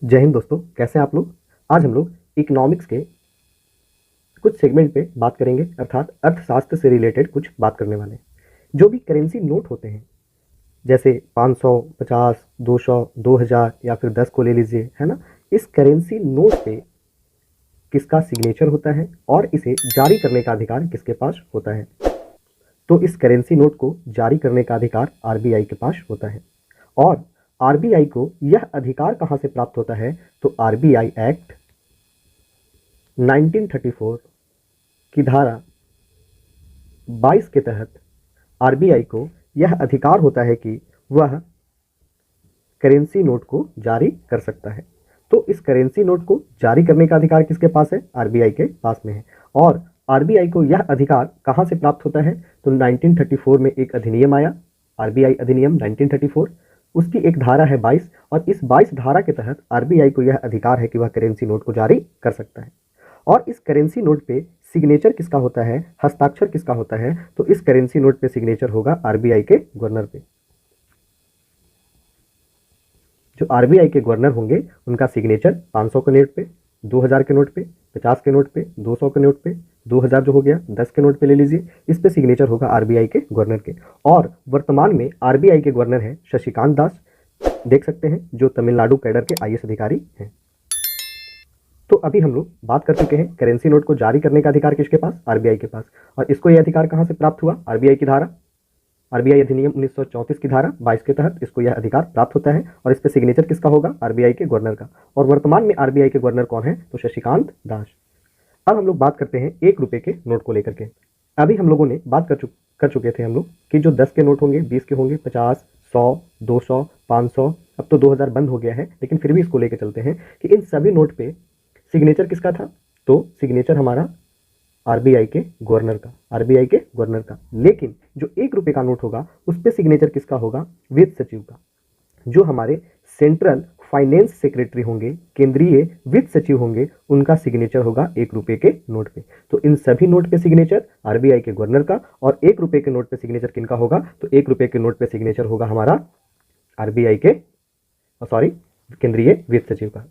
जय हिंद दोस्तों, कैसे हैं आप लोग। आज हम लोग इकोनॉमिक्स के कुछ सेगमेंट पे बात करेंगे, अर्थात अर्थशास्त्र से रिलेटेड कुछ बात करने वाले हैं। जो भी करेंसी नोट होते हैं, जैसे 500, 50, 200, 2000 या फिर 10 को ले लीजिए, है ना। इस करेंसी नोट पे किसका सिग्नेचर होता है और इसे जारी करने का अधिकार किसके पास होता है। तो इस करेंसी नोट को जारी करने का अधिकार आरबीआई के पास होता है। और आरबीआई को यह अधिकार कहां से प्राप्त होता है, तो आरबीआई एक्ट 1934 की धारा 22 के तहत आरबीआई को यह अधिकार होता है कि वह करेंसी नोट को जारी कर सकता है। तो इस करेंसी नोट को जारी करने का अधिकार किसके पास है, आरबीआई के पास में है। और आरबीआई को यह अधिकार कहां से प्राप्त होता है, तो 1934 में एक अधिनियम आया, आरबीआई अधिनियम 1934। उसकी एक धारा है 22 और इस 22 धारा के तहत आरबीआई को यह अधिकार है कि वह करेंसी नोट को जारी कर सकता है। और इस करेंसी नोट पे सिग्नेचर किसका होता है, हस्ताक्षर किसका होता है, तो इस करेंसी नोट पे सिग्नेचर होगा आरबीआई के गवर्नर पे। जो आरबीआई के गवर्नर होंगे उनका सिग्नेचर 500 के नोट पे, 2000 के नोट पे, 50 के नोट पे, 200 के नोट पे, 2000 जो हो गया 10 के नोट पे ले लीजिए, इस पे सिग्नेचर होगा आरबीआई के गवर्नर के। और वर्तमान में आरबीआई के गवर्नर हैं शशिकांत दास, देख सकते हैं, जो तमिलनाडु कैडर के आईएएस अधिकारी हैं। तो अभी हम लोग बात कर चुके हैं करेंसी नोट को जारी करने का अधिकार किसके पास, आरबीआई के पास। और इसको यह अधिकार कहां से प्राप्त हुआ, आरबीआई की धारा, आरबीआई अधिनियम 1934 की धारा 22 के तहत इसको यह अधिकार प्राप्त होता है। और इस पे सिग्नेचर किसका होगा, आरबीआई के गवर्नर का। और वर्तमान में आरबीआई के गवर्नर कौन है, तो शशिकांत दास। अब हम लोग बात करते हैं 1 रुपए के नोट को लेकर के। अभी हम लोगों ने बात कर चुके थे हम लोग कि जो 10 के नोट होंगे, 20 के होंगे, 50, 100, 200, 500, अब तो 2000 बंद हो गया है, लेकिन फिर भी इसको लेकर चलते हैं कि इन सभी नोट पे सिग्नेचर किसका था, तो सिग्नेचर हमारा आरबीआई के गवर्नर का, आरबीआई के गवर्नर का। लेकिन जो 1 रुपए का नोट होगा उस पे सिग्नेचर किसका होगा, वित्त सचिव का। जो हमारे सेंट्रल फाइनेंस सेक्रेटरी होंगे, केंद्रीय वित्त सचिव होंगे, उनका सिग्नेचर होगा 1 रुपए के नोट पे। तो इन सभी नोट पे सिग्नेचर आरबीआई के गवर्नर का। और 1 रुपए के नोट पे सिग्नेचर किनका होगा, तो 1 रुपए के नोट पे सिग्नेचर होगा हमारा आरबीआई के, सॉरी, केंद्रीय वित्त सचिव का।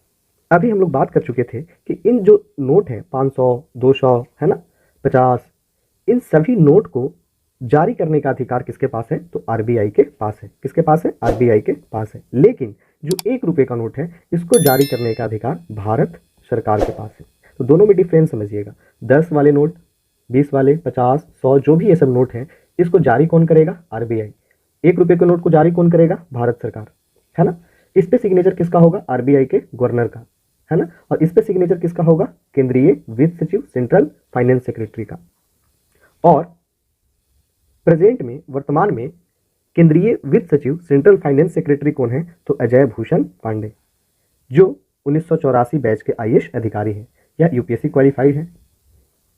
अभी हम लोग बात कर चुके थे कि इन जो नोट है 500, 200, है ना, 50, इन सभी नोट को जारी करने का अधिकार किसके पास है, तो आरबीआई के पास है। किसके पास है, आरबीआई के पास है। लेकिन जो 1 रुपए का नोट है इसको जारी करने का अधिकार भारत सरकार के पास है। तो दोनों में डिफरेंस समझिएगा। 10 वाले नोट, 20 वाले, 50, 100, जो भी ये सब नोट हैं, इसको जारी कौन करेगा, आरबीआई। 1 रुपए के नोट को जारी कौन करेगा, भारत सरकार, है ना। इस पे सिग्नेचर किसका होगा, आरबीआई के गवर्नर का, है ना। और इस पे सिग्नेचर किसका होगा, केंद्रीय वित्त सचिव, सेंट्रल फाइनेंस सेक्रेटरी का। और प्रेजेंट में, वर्तमान में केंद्रीय वित्त सचिव, सेंट्रल फाइनेंस सेक्रेटरी कौन है, तो अजय भूषण पांडे, जो 1984 बैच के आईएएस अधिकारी हैं। यह यूपीएससी क्वालिफाइड है।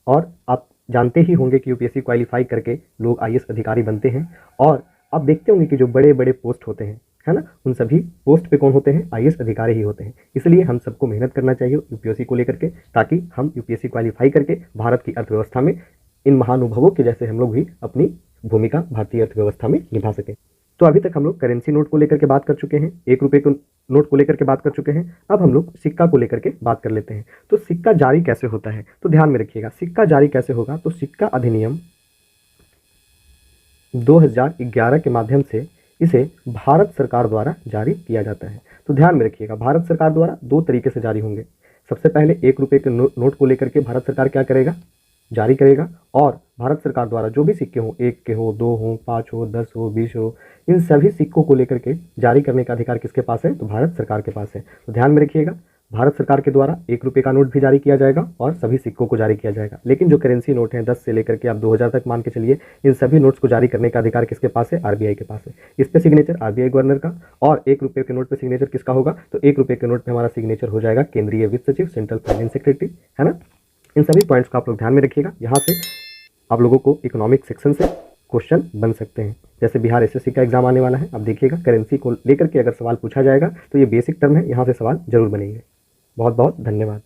और आप जानते ही होंगे कि यूपीएससी क्वालिफाई करके लोग आईएएस अधिकारी बनते हैं। और आप देखते होंगे कि जो बड़े बड़े पोस्ट होते हैं, है ना, उन सभी पोस्ट पे कौन होते हैं, आईएएस अधिकारी ही होते हैं। इसलिए हम सबको मेहनत करना चाहिए यूपीएससी को लेकर के, ताकि हम यूपीएससी क्वालिफाई करके भारत की अर्थव्यवस्था में इन महानुभवों के जैसे हम लोग भी अपनी भूमिका भारतीय अर्थव्यवस्था में निभा सकें। तो अभी तक हम लोग करेंसी नोट को लेकर के बात कर चुके हैं, 1 रुपए के नोट को लेकर के बात कर चुके हैं। अब हम लोग सिक्का को लेकर के बात कर लेते हैं। तो सिक्का जारी कैसे होता है, तो ध्यान में रखिएगा, सिक्का जारी कैसे होगा, तो सिक्का अधिनियम 2011 के माध्यम से इसे भारत सरकार द्वारा जारी किया जाता है। तो ध्यान में रखिएगा, भारत सरकार द्वारा 2 तरीके से जारी होंगे। सबसे पहले 1 रुपए के नोट को लेकर के भारत सरकार क्या करेगा, जारी करेगा। और भारत सरकार द्वारा जो भी सिक्के हों, 1 के हो, 2 हो, 5 हो, 10 हो, 20 हो, इन सभी सिक्कों को लेकर के जारी करने का अधिकार किसके पास है, तो भारत सरकार के पास है। तो ध्यान में रखिएगा, भारत सरकार के द्वारा 1 रुपए का नोट भी जारी किया जाएगा और सभी सिक्कों को जारी किया जाएगा। लेकिन जो करेंसी नोट हैं 10 से लेकर के आप 2000 तक मान के चलिए, इन सभी नोट्स को जारी करने का अधिकार किसके पास है, आरबीआई के पास है। इस पे सिग्नेचर आरबीआई गवर्नर का। और 1 रुपए के नोट पे सिग्नेचर किसका होगा, तो 1 रुपए के नोट पे हमारा सिग्नेचर हो जाएगा केंद्रीय वित्त सचिव, सेंट्रल फाइनेंस सेक्रेटरी, है ना। इन सभी पॉइंट्स को आप लोग ध्यान में रखिएगा। यहाँ से आप लोगों को इकोनॉमिक सेक्शन से क्वेश्चन बन सकते हैं। जैसे बिहार एसएससी का एग्जाम आने वाला है, अब देखिएगा करेंसी को लेकर के अगर सवाल पूछा जाएगा तो ये बेसिक टर्म है, यहाँ से सवाल जरूर बनेंगे। बहुत बहुत धन्यवाद।